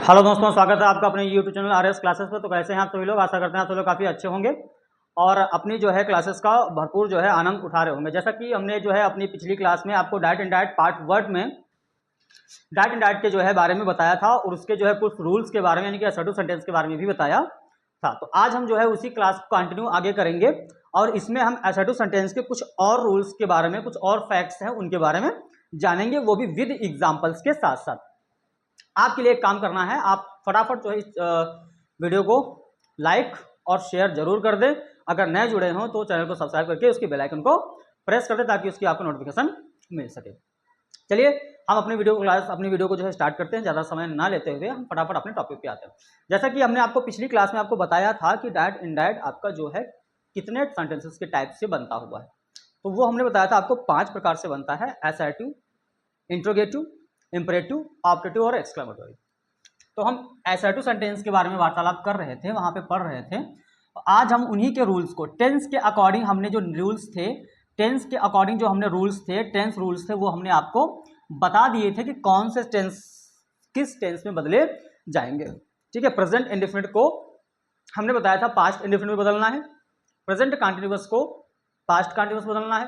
Hello दोस्तों, स्वागत है आपका अपने यूट्यूब चैनल आरएस क्लासेस पर। तो कैसे हैं आप सभी लोग? आशा करते हैं आप सभी लोग काफ़ी अच्छे होंगे और अपनी जो है क्लासेस का भरपूर जो है आनंद उठा रहे होंगे। जैसा कि हमने जो है अपनी पिछली क्लास में आपको डाइट एंड डाइट पार्ट 1 में डाइट एंड डाइट के जो है बारे में बताया था और उसके जो है कुछ रूल्स के बारे में यानी कि असर्टिव सेंटेंस के बारे में भी बताया था। तो आज हम जो है उसी क्लास को कंटिन्यू आगे करेंगे और इसमें हम असर्टिव सेंटेंस के कुछ और रूल्स के बारे में, कुछ और फैक्ट्स हैं उनके बारे में जानेंगे, वो भी विद एग्जाम्पल्स के साथ साथ। आपके लिए एक काम करना है, आप फटाफट जो है इस वीडियो को लाइक और शेयर जरूर कर दें। अगर नए जुड़े हों तो चैनल को सब्सक्राइब करके उसके बेल आइकन को प्रेस कर दें ताकि उसकी आपको नोटिफिकेशन मिल सके। चलिए हम अपनी वीडियो को जो है स्टार्ट करते हैं। ज़्यादा समय ना लेते हुए हम फटाफट अपने टॉपिक पे आते हैं। जैसा कि हमने आपको पिछली क्लास में आपको बताया था कि डाइट इनडाइट आपका जो है कितने सेंटेंसेस के टाइप से बनता हुआ है, तो वो हमने बताया था आपको 5 प्रकार से बनता है: असर्टिव, इंट्रोगेटिव, इंपरेटिव, ऑप्टेटिव और एक्सक्लेमेटरी। तो हम असर्टिव सेंटेंस के बारे में वार्तालाप कर रहे थे, वहां पे पढ़ रहे थे। आज हम उन्हीं के रूल्स को टेंस के अकॉर्डिंग, हमने जो रूल्स थे टेंस के अकॉर्डिंग, जो हमने रूल्स थे, टेंस रूल्स थे, वो हमने आपको बता दिए थे कि कौन से टेंस किस टेंस में बदले जाएंगे। ठीक है, प्रेजेंट इंडेफिनिट को हमने बताया था पास्ट इंडेफिनिट में बदलना है, प्रेजेंट कंटिन्यूअस को पास्ट कंटिन्यूअस बदलना है,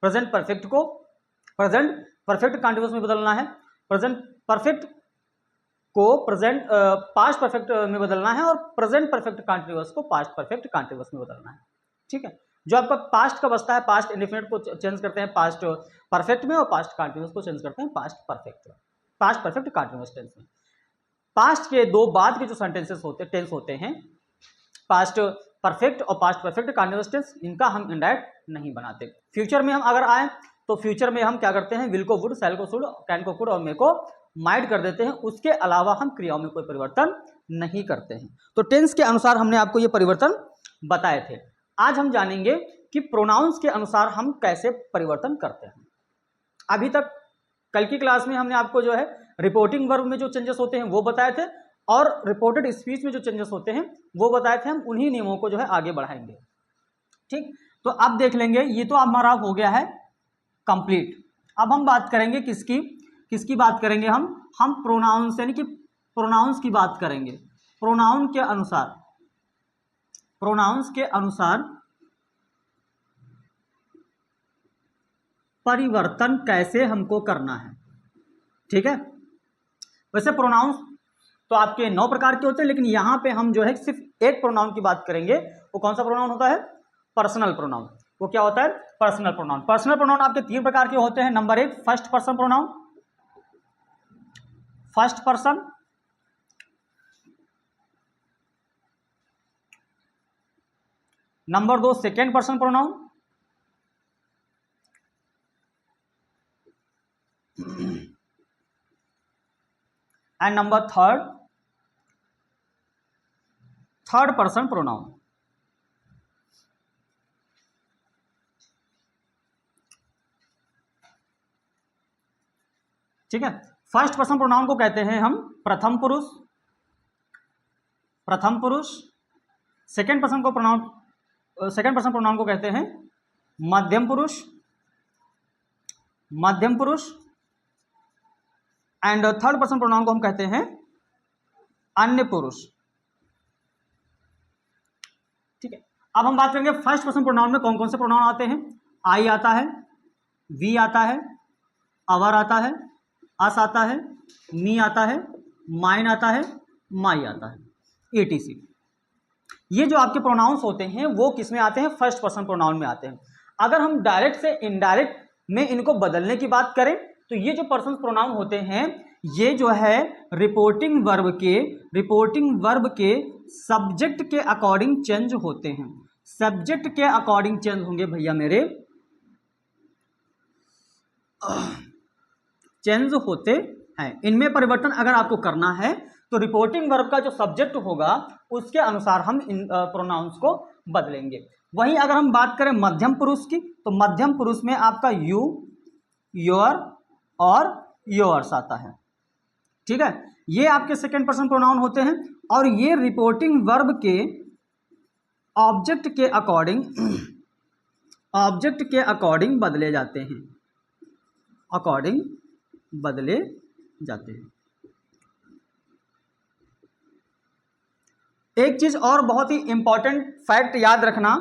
प्रेजेंट परफेक्ट को प्रेजेंट परफेक्ट कंटिन्यूअस में बदलना है, प्रेजेंट परफेक्ट को प्रेजेंट पास्ट परफेक्ट में बदलना है और प्रेजेंट परफेक्ट कंटिन्यूअस को पास्ट परफेक्ट कंटिन्यूअस में बदलना है। ठीक है, जो आपका पास्ट का बचता है, पास्ट इंडेफिनिट को चेंज करते हैं पास्ट परफेक्ट में और पास्ट कंटिन्यूअस को चेंज करते हैं पास्ट परफेक्ट कंटिन्यूअस टेंस में। पास्ट के दो बाद के जो सेंटेंसेस होते हैं, टेंस होते हैं, पास्ट परफेक्ट और पास्ट परफेक्ट कंटिन्यूअस टेंस, इनका हम इनडायरेक्ट नहीं बनाते। फ्यूचर में हम अगर आए तो फ्यूचर में हम क्या करते हैं? विल को वुड, शैल को शुड, कैन को कुड और मे को माइट कर देते हैं। उसके अलावा हम क्रियाओं में कोई परिवर्तन नहीं करते हैं। तो टेंस के अनुसार हमने आपको ये परिवर्तन बताए थे। आज हम जानेंगे कि प्रोनाउंस के अनुसार हम कैसे परिवर्तन करते हैं। अभी तक कल की क्लास में हमने आपको जो है रिपोर्टिंग वर्ब में जो चेंजेस होते हैं वो बताए थे और रिपोर्टेड स्पीच में जो चेंजेस होते हैं वो बताए थे। हम उन्हीं नियमों को जो है आगे बढ़ाएंगे। ठीक, तो अब देख लेंगे, ये तो हमारा हो गया है कंप्लीट। अब हम बात करेंगे किसकी बात करेंगे? हम प्रोनाउंस यानी कि प्रोनाउंस की बात करेंगे। प्रोनाउंस के अनुसार परिवर्तन कैसे हमको करना है। ठीक है, वैसे प्रोनाउंस तो आपके 9 प्रकार के होते हैं, लेकिन यहां पे हम जो है सिर्फ एक प्रोनाउन की बात करेंगे। वो कौन सा प्रोनाउन होता है? Personal pronoun. वो क्या होता है? Personal pronoun. पर्सनल प्रोनाउन आपके 3 प्रकार के होते हैं। Number 1 first person pronoun, first person. Number 2 second person pronoun. And number third person pronoun. ठीक है, फर्स्ट पर्सन प्रोनाउन को कहते हैं हम प्रथम पुरुष। सेकेंड पर्सन प्रोनाउन को कहते हैं मध्यम पुरुष। एंड थर्ड पर्सन प्रोनाउन को हम कहते हैं अन्य पुरुष। ठीक है, अब हम बात करेंगे फर्स्ट पर्सन प्रोनाउन में कौन कौन से प्रोनाउन आते हैं। आई आता है, वी आता है, अवर आता है, अस आता है, मी आता है, माइन आता है, माई आता है, etc। ये जो आपके प्रोनाउंस होते हैं वो किस में आते हैं? फर्स्ट पर्सन प्रोनाउन में आते हैं। अगर हम डायरेक्ट से इनडायरेक्ट में इनको बदलने की बात करें तो ये जो पर्सन प्रोनाउन होते हैं ये जो है रिपोर्टिंग वर्ब के सब्जेक्ट के अकॉर्डिंग चेंज होते हैं। सब्जेक्ट के अकॉर्डिंग चेंज होंगे भैया मेरे, चेंज होते हैं। इनमें परिवर्तन अगर आपको करना है तो रिपोर्टिंग वर्ब का जो सब्जेक्ट होगा उसके अनुसार हम इन प्रोनाउंस को बदलेंगे। वहीं अगर हम बात करें मध्यम पुरुष की तो मध्यम पुरुष में आपका यू, योर और योर्स आता है। ठीक है, ये आपके सेकेंड पर्सन प्रोनाउन होते हैं और ये रिपोर्टिंग वर्ब के ऑब्जेक्ट के अकॉर्डिंग बदले जाते हैं। एक चीज और बहुत ही इंपॉर्टेंट फैक्ट याद रखना,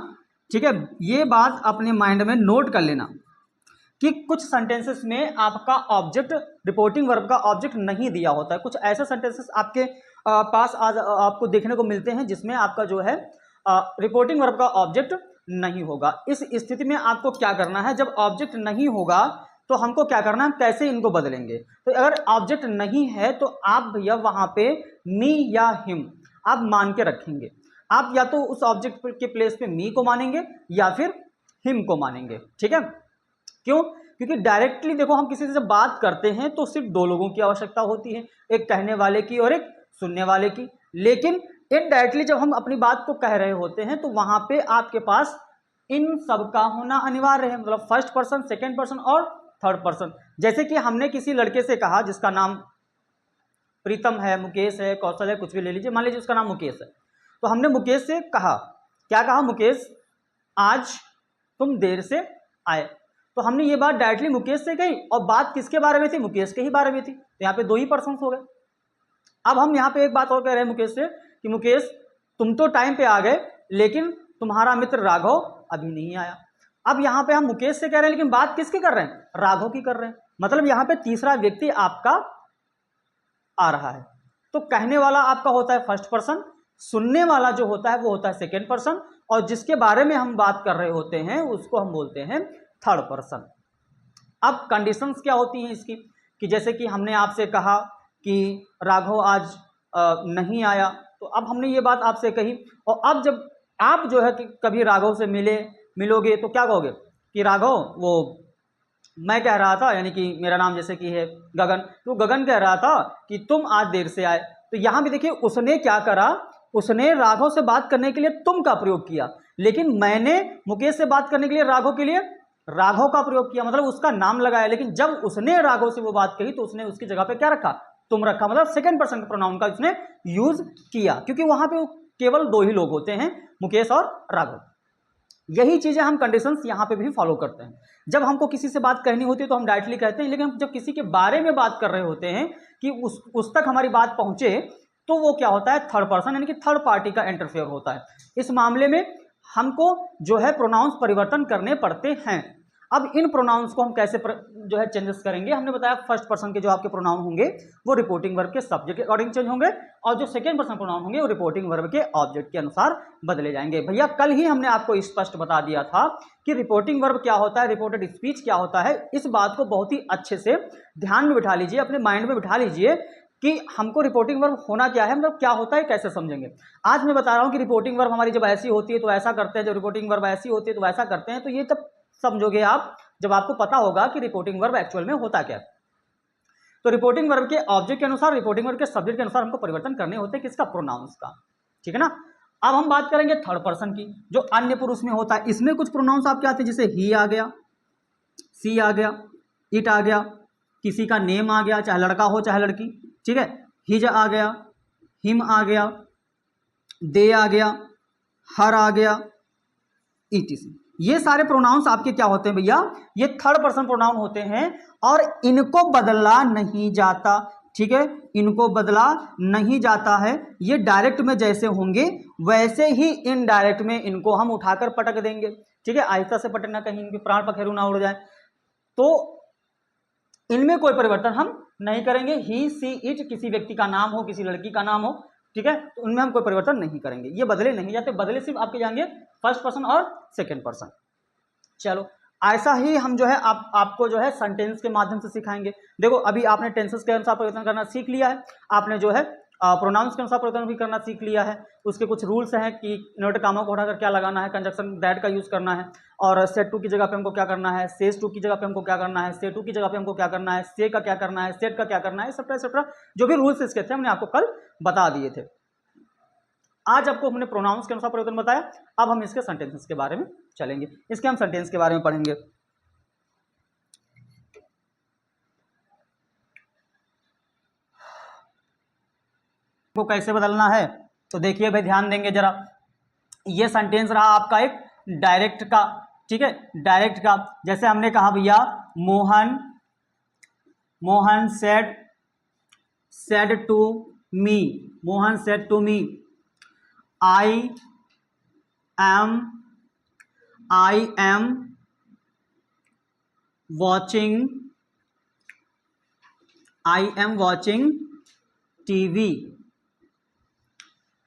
ठीक है, ये बात अपने माइंड में नोट कर लेना कि कुछ सेंटेंसेस में आपका ऑब्जेक्ट, रिपोर्टिंग वर्ब का ऑब्जेक्ट नहीं दिया होता है। कुछ ऐसे सेंटेंसेस आपके पास आज आपको देखने को मिलते हैं जिसमें आपका जो है रिपोर्टिंग वर्ब का ऑब्जेक्ट नहीं होगा। इस स्थिति में आपको क्या करना है, जब ऑब्जेक्ट नहीं होगा तो हमको क्या करना है, कैसे इनको बदलेंगे। तो अगर ऑब्जेक्ट नहीं है तो आप भैया वहां पे मी या हिम आप मान के रखेंगे। आप या तो उस ऑब्जेक्ट के प्लेस पे मी को मानेंगे या फिर हिम को मानेंगे, ठीक है। क्यों? क्योंकि डायरेक्टली देखो हम किसी से बात करते हैं तो सिर्फ दो लोगों की आवश्यकता होती है, एक कहने वाले की और एक सुनने वाले की। लेकिन इनडायरेक्टली जब हम अपनी बात को कह रहे होते हैं तो वहां पे आपके पास इन सब का होना अनिवार्य है, मतलब फर्स्ट पर्सन, सेकेंड पर्सन और थर्ड पर्सन। जैसे कि हमने किसी लड़के से कहा जिसका नाम प्रीतम है, मुकेश है, कौशल है, कुछ भी ले लीजिए, मान लीजिए उसका नाम मुकेश है। तो हमने मुकेश से कहा, क्या कहा, मुकेश आज तुम देर से आए। तो हमने ये बात डायरेक्टली मुकेश से कही और बात किसके बारे में थी, मुकेश के ही बारे में थी। तो यहाँ पे दो ही पर्सन हो गए। अब हम यहाँ पे एक बात और कह रहे हैं मुकेश से कि मुकेश तुम तो टाइम पे आ गए लेकिन तुम्हारा मित्र राघव अभी नहीं आया। अब यहाँ पे हम मुकेश से कह रहे हैं लेकिन बात किसकी कर रहे हैं, राघव की कर रहे हैं। मतलब यहाँ पे तीसरा व्यक्ति आपका आ रहा है। तो कहने वाला आपका होता है फर्स्ट पर्सन, सुनने वाला जो होता है वो होता है सेकेंड पर्सन, और जिसके बारे में हम बात कर रहे होते हैं उसको हम बोलते हैं थर्ड पर्सन। अब कंडीशंस क्या होती हैं इसकी, कि जैसे कि हमने आपसे कहा कि राघव आज नहीं आया, तो अब हमने ये बात आपसे कही, और अब जब आप जो है कि कभी राघव से मिलोगे तो क्या कहोगे कि राघव, वो मैं कह रहा था, यानी कि मेरा नाम जैसे कि है गगन, तो गगन कह रहा था कि तुम आज देर से आए। तो यहां भी देखिए उसने क्या करा, उसने राघव से बात करने के लिए तुम का प्रयोग किया, लेकिन मैंने मुकेश से बात करने के लिए राघव के लिए राघव का प्रयोग किया, मतलब उसका नाम लगाया। लेकिन जब उसने राघव से वो बात कही तो उसने उसकी जगह पे क्या रखा, तुम रखा, मतलब सेकंड पर्सन के प्रोनाउन का उसने यूज किया, क्योंकि वहां पे केवल दो ही लोग होते हैं, मुकेश और राघव। यही चीजें हम कंडीशंस यहाँ पे भी फॉलो करते हैं। जब हमको किसी से बात कहनी होती है तो हम डायरेक्टली कहते हैं, लेकिन जब किसी के बारे में बात कर रहे होते हैं कि उस तक हमारी बात पहुंचे, तो वो क्या होता है, थर्ड पर्सन, यानी कि थर्ड पार्टी का इंटरफेयर होता है। इस मामले में हमको जो है प्रोनाउंस परिवर्तन करने पड़ते हैं। अब इन प्रोनाउंस को हम कैसे जो है चेंजेस करेंगे, हमने बताया फर्स्ट पर्सन के जो आपके प्रोनाउन होंगे वो रिपोर्टिंग वर्ब के सब्जेक्ट के अकॉर्डिंग चेंज होंगे, और जो सेकंड पर्सन प्रोनाउन होंगे वो रिपोर्टिंग वर्ब के ऑब्जेक्ट के अनुसार बदले जाएंगे। भैया कल ही हमने आपको स्पष्ट बता दिया था कि रिपोर्टिंग वर्ब क्या होता है, रिपोर्टेड स्पीच क्या होता है। इस बात को बहुत ही अच्छे से ध्यान में बिठा लीजिए, अपने माइंड में बिठा लीजिए कि हमको रिपोर्टिंग वर्ब होना क्या है, मतलब क्या होता है, कैसे समझेंगे। आज मैं बता रहा हूं कि रिपोर्टिंग वर्ब हमारी जब ऐसी होती है तो ऐसा करते हैं, जब रिपोर्टिंग वर्ब ऐसी होती है तो ऐसा करते हैं। तो ये तब समझोगे आप जब आपको पता होगा कि रिपोर्टिंग वर्ब एक्चुअल में होता क्या है। तो रिपोर्टिंग वर्ब के ऑब्जेक्ट के अनुसार, रिपोर्टिंग वर्ब के सब्जेक्ट के अनुसार हमको परिवर्तन करने होते हैं किसका, प्रोनाउंस का, ठीक है ना। अब हम बात करेंगे थर्ड पर्सन की, जो अन्य पुरुष में होता है। इसमें कुछ प्रोनाउंस आपके आते हैं, जैसे ही आ गया, सी आ गया, इट आ गया, किसी का नेम आ गया, चाहे लड़का हो चाहे लड़की, ठीक है, हिज आ गया, हिम आ गया, दे आ गया, हर आ गया, ईटीसी। ये सारे प्रोनाउंस आपके क्या होते हैं भैया, ये थर्ड पर्सन प्रोनाउन होते हैं, और इनको बदला नहीं जाता, ठीक है, इनको बदला नहीं जाता है। ये डायरेक्ट में जैसे होंगे वैसे ही इनडायरेक्ट में इनको हम उठाकर पटक देंगे, ठीक है, आहिस्ता से पटकना, कहीं इनके प्राण पखेरु ना उड़ जाए। तो इनमें कोई परिवर्तन हम नहीं करेंगे। ही, सी, इट किसी व्यक्ति का नाम हो, किसी लड़की का नाम हो, ठीक है, तो उनमें हम कोई परिवर्तन नहीं करेंगे, ये बदले नहीं जाते, बदले सिर्फ आपके जाएंगे फर्स्ट पर्सन और सेकंड पर्सन। चलो ऐसा ही हम जो है आपको जो है सेंटेंस के माध्यम से सिखाएंगे। देखो अभी आपने टेंसेस के अनुसार परिवर्तन करना सीख लिया है, आपने जो है प्रोनाउंस के अनुसार परिवर्तन भी करना सीख लिया है। उसके कुछ रूल्स हैं कि इन्वर्टेड कामा को हटाकर क्या लगाना है, कंजक्शन दैट का यूज करना है, और सेट टू की जगह पे हमको क्या करना है, सेज टू की जगह पे हमको क्या करना है, से टू की जगह पे हमको क्या करना है, से का क्या करना है, सेट का क्या करना है, एक्सेट्रा जो भी रूल्स इसके थे हमने आपको कल बता दिए थे। आज आपको हमने प्रोनाउंस के अनुसार परिवर्तन बताया, अब हम इसके सेंटेंसेस के बारे में चलेंगे, इसके हम सेंटेंस के बारे में पढ़ेंगे। को कैसे बदलना है तो देखिए भाई, ध्यान देंगे जरा। ये सेंटेंस रहा आपका एक डायरेक्ट का, ठीक है, डायरेक्ट का। जैसे हमने कहा भैया Mohan said to me, Mohan said to me. I am watching TV.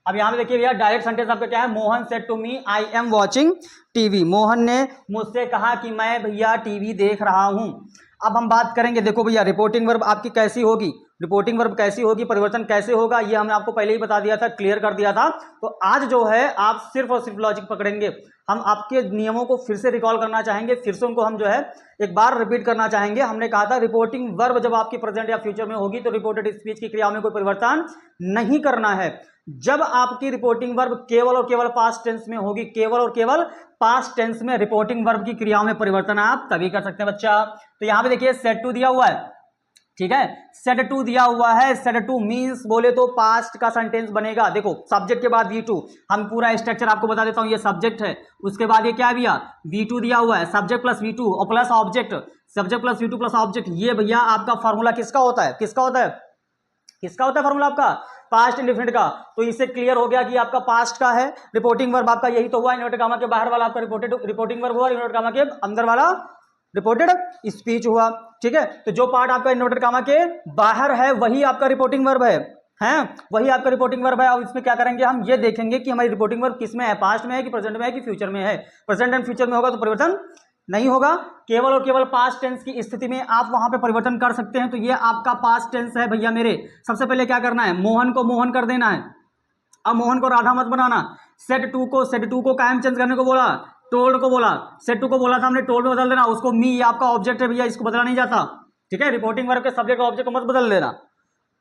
अब यहां पे देखिए भैया डायरेक्ट सेंटेंस आपका क्या है, Mohan said to me I am watching TV. Mohan ने मुझसे कहा कि मैं भैया टीवी देख रहा हूं। अब हम बात करेंगे, देखो भैया रिपोर्टिंग वर्ब आपकी कैसी होगी, रिपोर्टिंग वर्ब कैसी होगी, परिवर्तन कैसे होगा, ये हमने आपको पहले ही बता दिया था, क्लियर कर दिया था। तो आज जो है आप सिर्फ और सिर्फ लॉजिक पकड़ेंगे। हम आपके नियमों को फिर से रिकॉल करना चाहेंगे, फिर से उनको हम जो है एक बार रिपीट करना चाहेंगे। हमने कहा था रिपोर्टिंग वर्ब जब आपकी प्रेजेंट या फ्यूचर में होगी तो रिपोर्टेड स्पीच की क्रियाओं में कोई परिवर्तन नहीं करना है। जब आपकी रिपोर्टिंग वर्ब केवल और केवल पास्ट टेंस में होगी, केवल और केवल पास्ट टेंस में रिपोर्टिंग वर्ब की क्रियाओं में परिवर्तन आप तभी कर सकते हैं बच्चा। तो यहां पे देखिए सेड टू दिया हुआ है, ठीक है, सेड टू दिया हुआ है। सेड टू मींस बोले तो पास्ट का सेंटेंस बनेगा। देखो सब्जेक्ट के बाद V2, हम पूरा स्ट्रक्चर आपको बता देता हूं, ये सब्जेक्ट है, उसके बाद ये क्या भैया V2 दिया हुआ है, सब्जेक्ट प्लस V2 और plus object, subject plus V2 plus object. ये भैया आपका फॉर्मूला किसका होता है, किसका होता है, किसका होता है फॉर्मूला आपका, पास्ट इंडेफिनिट का। तो इससे क्लियर हो गया कि आपका पास्ट का है। रिपोर्टिंग वर्ब आपका यही तो हुआ, इन्वर्टेड कामा के बाहर वाला आपका रिपोर्टिंग वर्ब हुआ, इन्वर्टेड कामा के अंदर वाला रिपोर्टेड स्पीच हुआ, ठीक है। तो जो पार्ट आपका इन्वर्टेड कामा के बाहर है वही आपका रिपोर्टिंग वर्ब है, हैं, वही आपका रिपोर्टिंग वर्ब है। और इसमें क्या करेंगे, हम ये देखेंगे कि हमारी रिपोर्टिंग वर्ब किस में है, पास्ट में है कि प्रेजेंट में है कि फ्यूचर में है। प्रेजेंट एंड फ्यूचर में होगा तो परिवर्तन नहीं होगा, केवल और केवल पास्ट टेंस की स्थिति में आप वहां पे परिवर्तन कर सकते हैं। तो ये आपका पास्ट टेंस है भैया मेरे। सबसे पहले क्या करना है, मोहन को मोहन कर देना है। अब मोहन को राधा मत बनाना। सेड टू को कायम चेंज करने को बोला, टोल्ड को बोला, सेड टू को बोला था हमने टोल्ड में बदल देना उसको। मी ये आपका ऑब्जेक्ट है भैया, इसको बदला नहीं जाता, ठीक है। रिपोर्टिंग वर्ब के सब्जेक्ट ऑब्जेक्ट को मत बदल देना,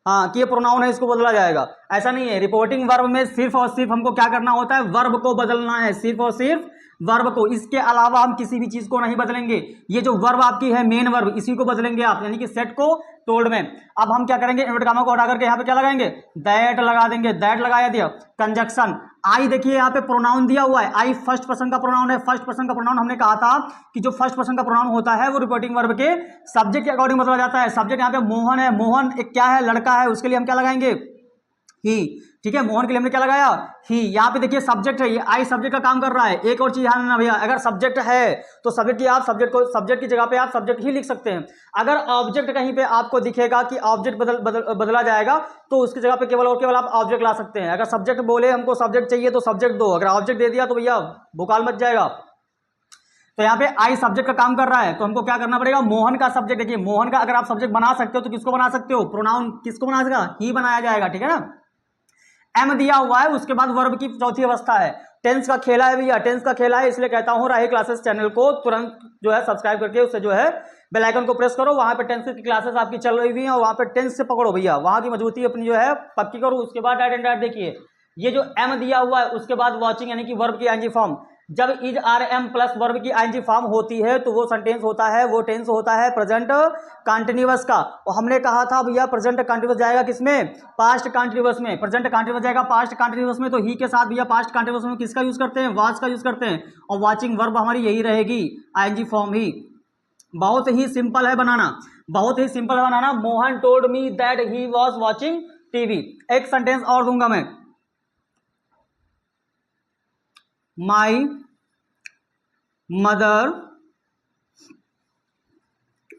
हाँ कि ये प्रोनाउन है इसको बदला जाएगा, ऐसा नहीं है। रिपोर्टिंग वर्ब में सिर्फ और सिर्फ हमको क्या करना होता है, वर्ब को बदलना है, सिर्फ और सिर्फ वर्ब को। इसके अलावा हम किसी भी चीज को नहीं बदलेंगे। ये जो वर्ब आपकी है मेन वर्ब, इसी को बदलेंगे आप, यानी कि सेट को टोल्ड में। अब हम क्या करेंगे, इन्वर्टेड कामा को हटा करके यहाँ पे क्या लगाएंगे, दैट लगा देंगे। दैट लगाया दिया, कंजक्शन। आई देखिए यहाँ पे प्रोनाउन दिया हुआ है, आई फर्स्ट पर्सन का प्रोनाउन है। फर्स्ट पर्सन का प्रोनाउन हमने कहा था कि जो फर्स्ट पर्सन का प्रोनाउन होता है वो रिपोर्टिंग वर्ब के सब्जेक्ट के अकॉर्डिंग बदला जाता है। सब्जेक्ट यहाँ पे मोहन है, मोहन एक क्या है, लड़का है, उसके लिए हम क्या लगाएंगे, ही, ठीक है। मोहन के लिए हमने क्या लगाया, ही। यहाँ पे देखिए सब्जेक्ट है, ये आई सब्जेक्ट का काम कर रहा है। एक और चीज ध्यान रखना भैया, अगर सब्जेक्ट है तो सब्जेक्ट की आप सब्जेक्ट की जगह पे आप सब्जेक्ट ही लिख सकते हैं। अगर ऑब्जेक्ट कहीं पे आपको दिखेगा कि ऑब्जेक्ट बदला जाएगा तो उसकी जगह पे केवल और केवल आप ऑब्जेक्ट ला सकते हैं। अगर सब्जेक्ट बोले हमको सब्जेक्ट चाहिए तो सब्जेक्ट दो, अगर ऑब्जेक्ट दे दिया तो भैया भूकाल मच जाएगा। तो यहाँ पे आई सब्जेक्ट का काम कर रहा है, तो हमको क्या करना पड़ेगा, मोहन का सब्जेक्ट। देखिए मोहन का अगर आप सब्जेक्ट बना सकते हो तो किसको बना सकते हो, प्रोनाउन किसको बना सकेगा, ही बनाया जाएगा, ठीक है ना। एम दिया हुआ है, उसके बाद वर्ब की चौथी अवस्था है। टेंस का खेला है भैया, टेंस का खेला है, इसलिए कहता हूं राही क्लासेस चैनल को तुरंत जो है सब्सक्राइब करके उससे जो है बेल आइकन को प्रेस करो। वहां पे टेंस की क्लासेस आपकी चल रही हुई हैं और वहां पे टेंस से पकड़ो भैया, वहां की मजबूती अपनी जो है पक्की करो। उसके बाद डायरेक्ट एंड डायरेक्ट देखिए, ये जो एम दिया हुआ है उसके बाद वॉचिंग यानी कि वर्ब की आईएनजी फॉर्म। जब is are am plus verb की आईएनजी फॉर्म होती है तो वो सेंटेंस होता है, वो टेंस होता है प्रेजेंट कंटीन्यूअस का। और हमने कहा था भैया प्रेजेंट कंटीन्यूअस जाएगा किसमें, पास्ट कंटीन्यूअस में। प्रेजेंट कंटीन्यूअस जाएगा पास्ट कंटीन्यूअस में, तो ही के साथ भैया पास्ट कंटीन्यूअस में किसका यूज करते हैं, वाज का यूज करते हैं। और वॉचिंग वर्ब हमारी यही रहेगी, आईएनजी फॉर्म ही। बहुत ही सिंपल है बनाना, बहुत ही सिंपल है बनाना। Mohan told me that he was watching TV. एक सेंटेंस और दूंगा मैं,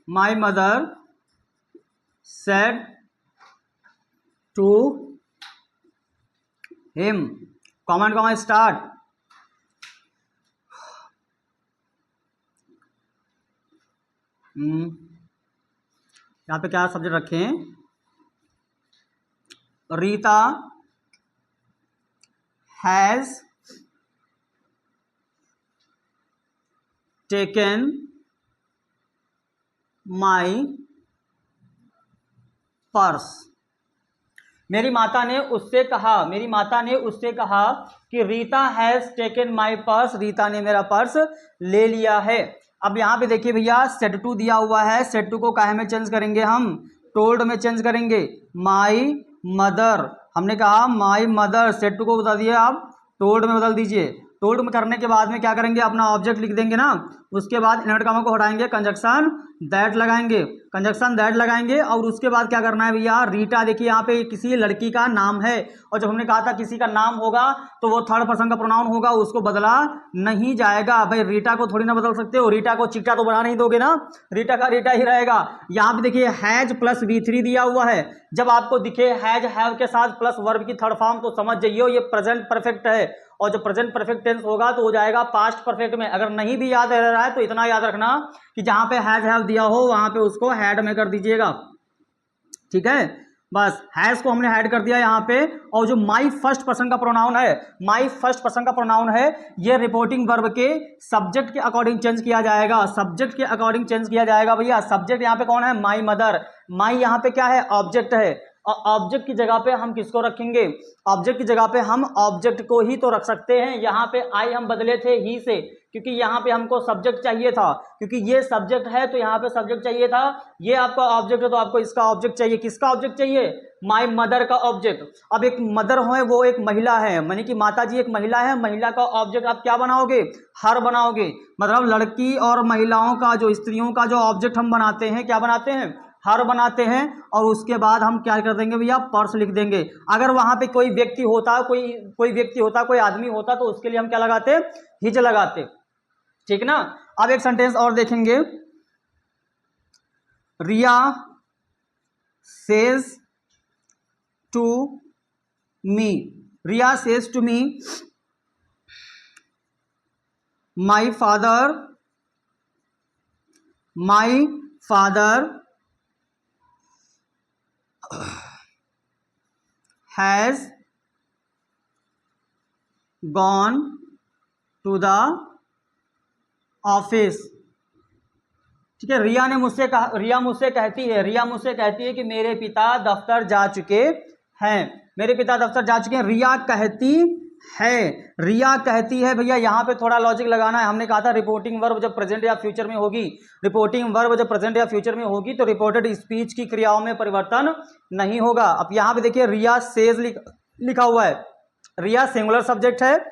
My mother said to him, comment comma start। यहाँ पे क्या सब्जेक्ट रखें, Rita has taken my purse. मेरी माता ने उससे कहा, मेरी माता ने उससे कहा कि Rita has taken my purse, Rita ने मेरा पर्स ले लिया है। अब यहां पे देखिए भैया सेड टू दिया हुआ है, सेड टू को काहे में चेंज करेंगे, हम टोल्ड में चेंज करेंगे। माई मदर, हमने कहा माई मदर, सेड टू को बता दिए आप टोल्ड में बदल दीजिए। टोल्ड करने के बाद में क्या करेंगे, अपना ऑब्जेक्ट लिख देंगे ना, उसके बाद इनवर्ट कामा को हटाएंगे, कंजक्शन दैट लगाएंगे, कंजक्शन दैट लगाएंगे। और उसके बाद क्या करना है भैया, रीटा, देखिए यहाँ पे किसी लड़की का नाम है, और जब हमने कहा था किसी का नाम होगा तो वो थर्ड पर्सन का प्रोनाउन होगा, उसको बदला नहीं जाएगा। भाई रीटा को थोड़ी ना बदल सकते हो, रीटा को चीटा तो बना नहीं दोगे ना, रीटा का रीटा ही रहेगा। यहाँ पे देखिए हैज प्लस V3 दिया हुआ है, जब आपको दिखे हैज हैव के साथ प्लस वर्ब की थर्ड फॉर्म तो समझ जाइए ये प्रेजेंट परफेक्ट है, और जब प्रेजेंट परफेक्ट टेंस होगा तो हो जाएगा पास्ट परफेक्ट में। अगर नहीं भी याद रह रहा है तो इतना याद रखना कि जहां पे हैज हैव दिया हो वहां पे उसको हैड में कर दीजिएगा, ठीक है। बस हैज को हमने हैड कर दिया यहाँ पे। और जो माई फर्स्ट पर्सन का प्रोनाउन है, माई फर्स्ट पर्सन का प्रोनाउन है, ये रिपोर्टिंग वर्ब के सब्जेक्ट के अकॉर्डिंग चेंज किया जाएगा, सब्जेक्ट के अकॉर्डिंग चेंज किया जाएगा भैया। सब्जेक्ट यहाँ पे कौन है, माई मदर, माई यहाँ पे क्या है, ऑब्जेक्ट है, और ऑब्जेक्ट की जगह पे हम किसको रखेंगे, ऑब्जेक्ट की जगह पे हम ऑब्जेक्ट को ही तो रख सकते हैं। यहाँ पे आई हम बदले थे ही से, क्योंकि यहाँ पे हमको सब्जेक्ट चाहिए था, क्योंकि ये सब्जेक्ट है तो यहाँ पे सब्जेक्ट चाहिए था, ये आपका ऑब्जेक्ट है तो आपको इसका ऑब्जेक्ट चाहिए। किसका ऑब्जेक्ट चाहिए, माय मदर का ऑब्जेक्ट। अब एक मदर हो, वो एक महिला है, मानी कि माता जी एक महिला है, महिला का ऑब्जेक्ट आप क्या बनाओगे, हर बनाओगे। मतलब लड़की और महिलाओं का, जो स्त्रियों का जो ऑब्जेक्ट हम बनाते हैं, क्या बनाते हैं, हर बनाते हैं। और उसके बाद हम क्या कर देंगे भैया, पर्स लिख देंगे। अगर वहां पे कोई व्यक्ति होता, कोई व्यक्ति होता, कोई आदमी होता तो उसके लिए हम क्या लगाते, हिज लगाते, ठीक ना। अब एक सेंटेंस और देखेंगे, Riya says to me, Riya says to me my father has gone to the office, ठीक है। रिया मुझसे कहती है कि मेरे पिता दफ्तर जा चुके हैं, मेरे पिता दफ्तर जा चुके हैं। रिया कहती है भैया, यहाँ पे थोड़ा लॉजिक लगाना है। हमने कहा था रिपोर्टिंग वर्ब जब प्रेजेंट या फ्यूचर में होगी, रिपोर्टिंग वर्ब जब प्रेजेंट या फ्यूचर में होगी तो रिपोर्टेड स्पीच की क्रियाओं में परिवर्तन नहीं होगा। अब यहाँ पे देखिए रिया सेज लिखा हुआ है, रिया सिंगुलर सब्जेक्ट है,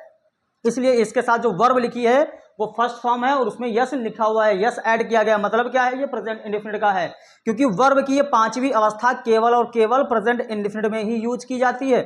इसलिए इसके साथ जो वर्ब लिखी है वो फर्स्ट फॉर्म है और उसमें यस लिखा हुआ है, यस ऐड किया गया। मतलब क्या है, ये प्रेजेंट इंडेफिनिट का है, क्योंकि वर्ब की ये पांचवी अवस्था केवल और केवल प्रेजेंट इंडेफिनिट में ही यूज की जाती है,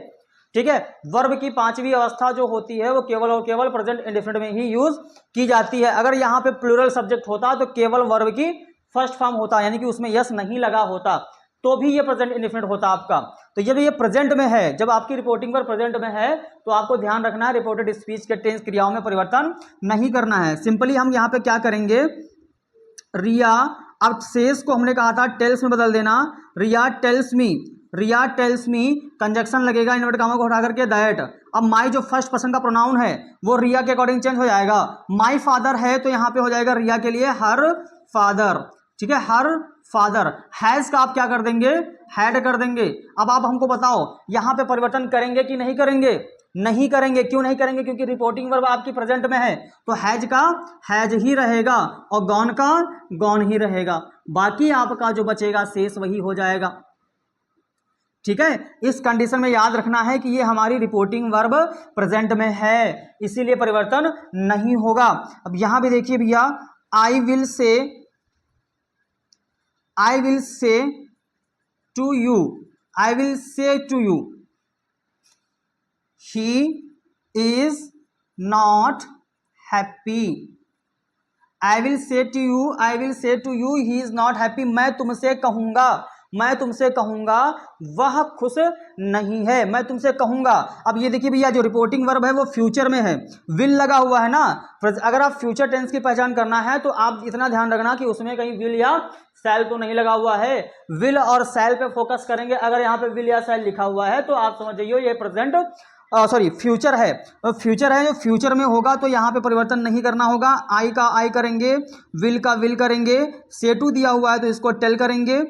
ठीक है। वर्ब की पांचवी अवस्था जो होती है वो केवल और केवल प्रेजेंट इंडेफिनिट में ही यूज की जाती है। अगर यहाँ पे प्लूरल सब्जेक्ट होता तो केवल वर्ब की फर्स्ट फॉर्म होता, यानी कि उसमें यस नहीं लगा होता, तो भी ये प्रेजेंट इंडेफिनिट होता आपका। तो जब ये प्रेजेंट में है, जब आपकी रिपोर्टिंग पर प्रेजेंट में है तो आपको ध्यान रखना है रिपोर्टेड स्पीच के टेंस क्रियाओं में परिवर्तन नहीं करना है। सिंपली हम यहाँ पे क्या करेंगे, रिया, अब सेज को हमने कहा था टेल्स में बदल देना, रिया टेल्स मी, कंजक्शन लगेगा इन्वर्ट कामा को हटा करके दैट। अब माई जो फर्स्ट पर्सन का प्रोनाउन है वो रिया के अकॉर्डिंग चेंज हो जाएगा। माई फादर है तो यहाँ पे हो जाएगा रिया के लिए हर फादर, ठीक है, हर फादर। हैज का आप क्या कर देंगे, हैड कर देंगे। अब आप हमको बताओ यहाँ पे परिवर्तन करेंगे कि नहीं करेंगे, नहीं करेंगे। क्यों नहीं करेंगे, क्योंकि रिपोर्टिंग वर्ब आपकी प्रेजेंट में है, तो हैज का हैज ही रहेगा और गॉन का गॉन ही रहेगा, बाकी आपका जो बचेगा शेष वही हो जाएगा, ठीक है। इस कंडीशन में याद रखना है कि ये हमारी रिपोर्टिंग वर्ब प्रेजेंट में है, इसीलिए परिवर्तन नहीं होगा। अब यहां भी देखिए भैया, I will say to you he is not happy। I will say to you he is not happy। मैं तुमसे कहूंगा वह खुश नहीं है, मैं तुमसे कहूंगा। अब ये देखिए भैया, जो रिपोर्टिंग वर्ब है वो फ्यूचर में है, विल लगा हुआ है ना। अगर आप फ्यूचर टेंस की पहचान करना है तो आप इतना ध्यान रखना कि उसमें कहीं विल या सेल तो नहीं लगा हुआ है। विल और सेल पे फोकस करेंगे। अगर यहाँ पे विल या सेल लिखा हुआ है तो आप समझ जाइए ये प्रेजेंट फ्यूचर है। जो फ्यूचर में होगा तो यहाँ पे परिवर्तन नहीं करना होगा। आई का आई करेंगे, विल का विल करेंगे, से टू दिया हुआ है तो इसको टेल करेंगे,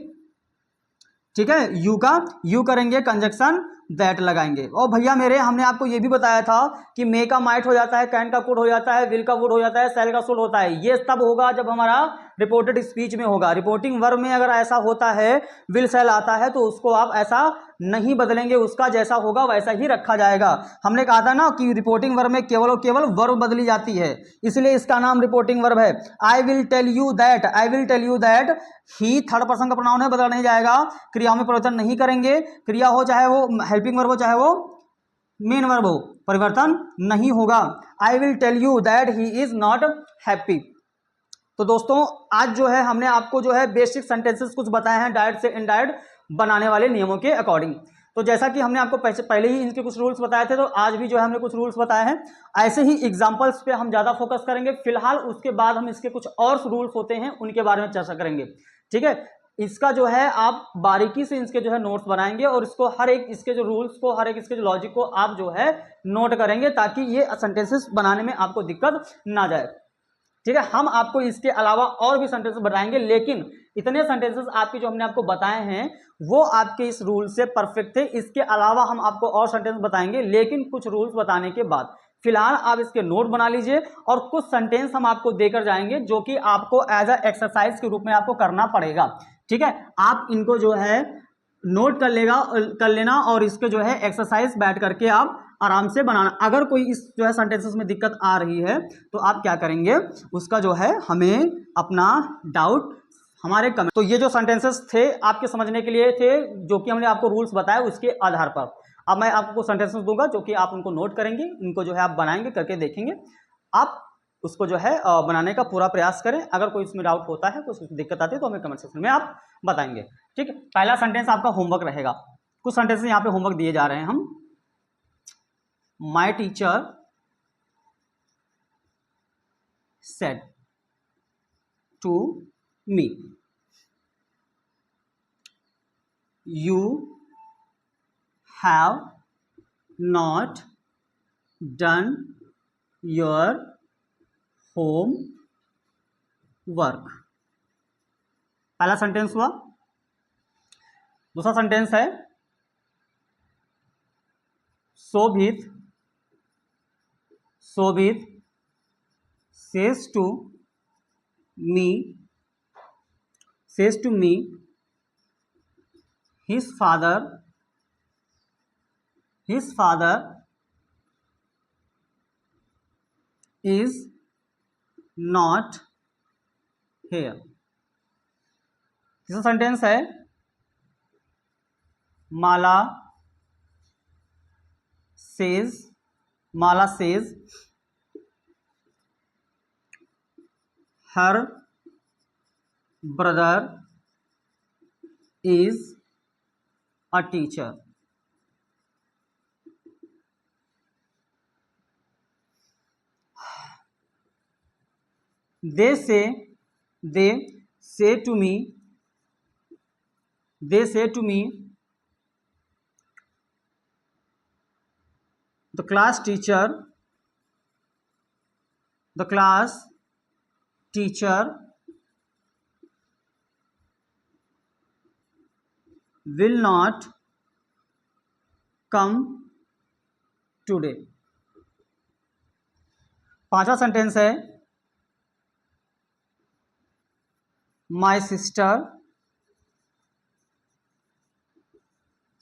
ठीक है। यू का यू करेंगे, कंजक्शन दैट लगाएंगे। और भैया मेरे, हमने आपको ये भी बताया था कि मे का माइट हो जाता है, कैन का कुड हो जाता है, विल का वुड हो जाता है, सेल का शुड होता है। ये तब होगा जब हमारा रिपोर्टेड स्पीच में होगा। रिपोर्टिंग वर्ब में अगर ऐसा होता है, विल शैल आता है, तो उसको आप ऐसा नहीं बदलेंगे, उसका जैसा होगा वैसा ही रखा जाएगा। हमने कहा था ना कि रिपोर्टिंग वर्ब में केवल और केवल वर्ब बदली जाती है, इसलिए इसका नाम रिपोर्टिंग वर्ब है। I will tell you that, I will tell you that, he third person का प्रोनाउन है, बदला नहीं जाएगा। क्रिया में परिवर्तन नहीं करेंगे, क्रिया हो चाहे वो हेल्पिंग वर्ब हो चाहे वो मेन वर्ब हो, परिवर्तन नहीं होगा। I will tell you that he is not happy. तो दोस्तों आज जो है हमने आपको जो है बेसिक सेंटेंसेस कुछ बताए हैं डायरेक्ट से इनडायरेक्ट बनाने वाले नियमों के अकॉर्डिंग। तो जैसा कि हमने आपको पहले ही इनके कुछ रूल्स बताए थे, तो आज भी जो है हमने कुछ रूल्स बताए हैं। ऐसे ही एग्जांपल्स पे हम ज़्यादा फोकस करेंगे फिलहाल, उसके बाद हम इसके कुछ और रूल्स होते हैं उनके बारे में चर्चा करेंगे। ठीक है, इसका जो है आप बारीकी से इसके जो है नोट्स बनाएंगे और इसको हर एक इसके जो रूल्स को, हर एक इसके जो लॉजिक को आप जो है नोट करेंगे, ताकि ये सेंटेंसेस बनाने में आपको दिक्कत ना जाए। ठीक है, हम आपको इसके अलावा और भी सेंटेंसेस बताएंगे, लेकिन इतने सेंटेंसेस आपके जो हमने आपको बताए हैं वो आपके इस रूल से परफेक्ट थे। इसके अलावा हम आपको और सेंटेंस बताएंगे, लेकिन कुछ रूल्स बताने के बाद। फिलहाल आप इसके नोट बना लीजिए और कुछ सेंटेंस हम आपको देकर जाएंगे जो कि आपको एज अ एक्सरसाइज के रूप में आपको करना पड़ेगा। ठीक है, आप इनको जो है नोट कर लेना और इसके जो है एक्सरसाइज बैठ करके आप आराम से बनाना। अगर कोई इस जो है सेंटेंसेस में दिक्कत आ रही है तो आप क्या करेंगे, उसका जो है हमें अपना डाउट हमारे कमेंट। तो ये जो सेंटेंसेस थे आपके समझने के लिए थे, जो कि हमने आपको रूल्स बताए उसके आधार पर। अब मैं आपको सेंटेंसेस दूंगा जो कि आप उनको नोट करेंगे, इनको जो है आप बनाएंगे, करके देखेंगे। आप उसको जो है बनाने का पूरा प्रयास करें। अगर कोई इसमें डाउट होता है, कुछ दिक्कत आती है, तो हमें कमेंट सेक्शन में आप बताएंगे। ठीक है, पहला सेंटेंस आपका होमवर्क रहेगा। कुछ सेंटेंसेस यहाँ पे होमवर्क दिए जा रहे हैं हम। My teacher said to me, you have not done your homework। पहला सेंटेंस हुआ। दूसरा सेंटेंस है शोभित says to me his father is not here। तीसरा सेंटेंस है माला says her brother is a teacher। they say to me the class teacher will not come today। पांचवा sentence है my sister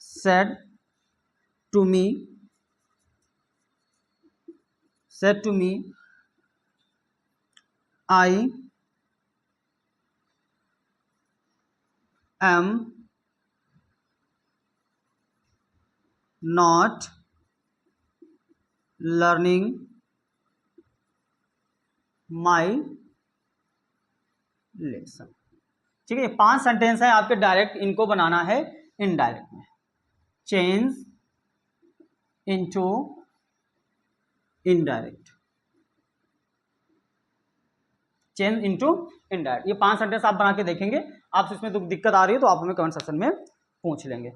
said to me I am not learning my lesson। ठीक है, ये 5 sentence है आपके, direct इनको बनाना है indirect में। Change into indirect, change into indirect, ये 5 सेंटेंस आप बना के देखेंगे। आप इसमें दिक्कत आ रही है तो आप हमें कमेंट सेक्शन में पूछ लेंगे।